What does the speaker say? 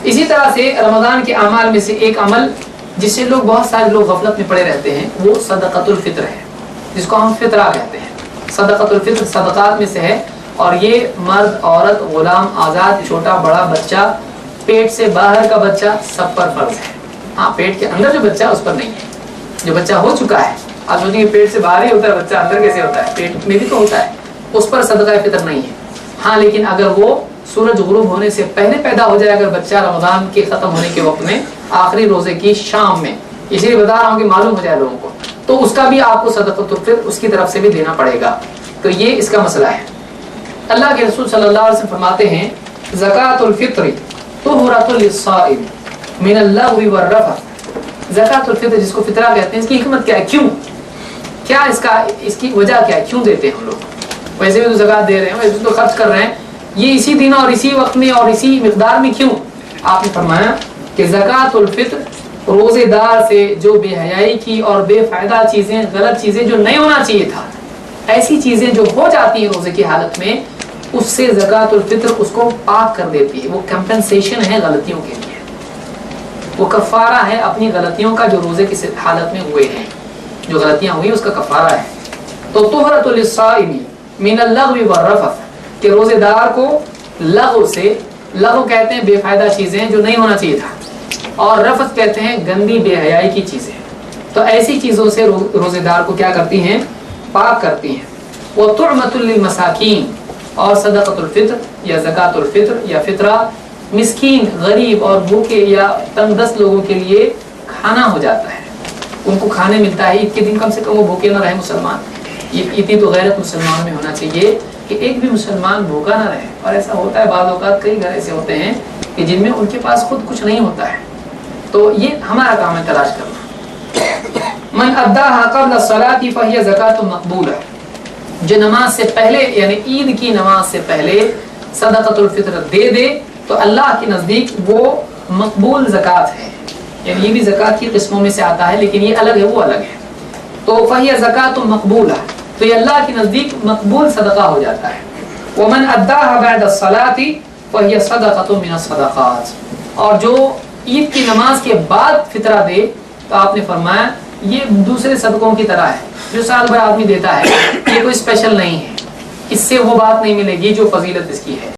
اسی طرح سے رمضان کے اعمال میں سے ایک عمل جس سے بہت سارے لوگ غفلت میں پڑے رہتے ہیں وہ صدقۃ الفطر ہے، جس کو ہم فطرہ کہتے ہیں۔ صدقۃ الفطر صدقات میں سے ہے، اور یہ مرد، عورت، غلام، آزاد، چھوٹا بڑا بچہ، پیٹ سے باہر کا بچہ سب پر فرض ہے۔ ہاں، پیٹ کے اندر جو بچہ اس پر نہیں ہے، جو بچہ ہو چکا ہے۔ آپ سوچیں کہ پیٹ سے باہر ہی ہوتا ہے بچہ، اندر کیسے ہوتا ہے؟ پیٹ میں بھی تو ہوتا ہے، اس پر صدقہ فطر نہیں ہے۔ ہاں، لیکن اگر وہ سورج غروب ہونے سے پہلے پیدا ہو جائے، اگر بچہ رمضان کے ختم ہونے کے وقت میں آخری روزے کی شام میں، اسی لیے بتا رہا ہوں کہ معلوم ہو جائے لوگوں کو، تو اس کا بھی آپ کو صدقۃ الفطر اس کی طرف سے بھی دینا پڑے گا۔ تو یہ اس کا مسئلہ ہے۔ اللہ کے رسول صلی اللہ علیہ وسلم فرماتے ہیں زکوٰۃ الفطر طہرۃ للصائم من اللغو والرفث۔ زکوٰۃ الفطر جس کو فطرہ کہتے ہیں، اس کی حکمت کیا ہے؟ کیوں؟ کیا اس کی وجہ کیا ہے؟ کیوں دیتے ہیں ہم لوگ؟ ویسے بھی تو زکوٰۃ دے رہے ہیں، ویسے تو خرچ کر رہے ہیں، یہ اسی دن اور اسی وقت میں اور اسی مقدار میں کیوں؟ آپ نے فرمایا کہ زکوٰۃ الفطر روزے دار سے جو بے حیائی کی اور بے فائدہ چیزیں، غلط چیزیں جو نہیں ہونا چاہیے تھا، ایسی چیزیں جو ہو جاتی ہیں روزے کی حالت میں، اس سے زکوٰۃ الفطر اس کو پاک کر دیتی ہے۔ وہ کمپنسیشن ہے غلطیوں کے لیے، وہ کفارہ ہے اپنی غلطیوں کا جو روزے کی حالت میں ہوئے ہیں، جو غلطیاں ہوئی اس کا کفارہ ہے۔ تو طہرۃ للصائم من اللغو والرفث، کہ روزے دار کو لغو سے، لغو کہتے ہیں بے فائدہ چیزیں جو نہیں ہونا چاہیے تھا، اور رفث کہتے ہیں گندی بے حیائی کی چیزیں، تو ایسی چیزوں سے روزے دار کو کیا کرتی ہیں؟ پاک کرتی ہیں۔ وطعمۃ للمساکین، اور صدقۃ الفطر یا زکوٰۃ الفطر یا فطرہ مسکین، غریب اور بھوکے یا تنگ دست لوگوں کے لیے کھانا ہو جاتا ہے، ان کو کھانے ملتا ہے۔ عید کے دن کم سے کم وہ بھوکے نہ رہے مسلمان، اتنی تو غیرت مسلمانوں میں ہونا چاہیے کہ ایک بھی مسلمان بھوکا نہ رہے۔ اور ایسا ہوتا ہے بعض اوقات، کئی گھر ایسے ہوتے ہیں کہ جن میں ان کے پاس خود کچھ نہیں ہوتا ہے، تو یہ ہمارا کام ہے تلاش کرنا۔ من اداها قبل الصلاة فهي زکاۃ مقبولہ، جو نماز سے پہلے یعنی عید کی نماز سے پہلے صدقۃ الفطر دے دے تو اللہ کے نزدیک وہ مقبول زکوٰۃ ہے، یعنی یہ بھی زکوٰۃ کی قسموں میں سے آتا ہے، لیکن یہ الگ ہے، وہ الگ ہے۔ تو فہی زکوٰۃ مقبولہ، تو یہ اللہ کے نزدیک مقبول صدقہ ہو جاتا ہے۔ ومن اداها بعد الصلاة فہی صدقۃ من الصدقات، اور جو عید کی نماز کے بعد فطرہ دے تو آپ نے فرمایا یہ دوسرے صدقوں کی طرح ہے جو سال بھر آدمی دیتا ہے، یہ کوئی اسپیشل نہیں ہے، اس سے وہ بات نہیں ملے گی جو فضیلت اس کی ہے۔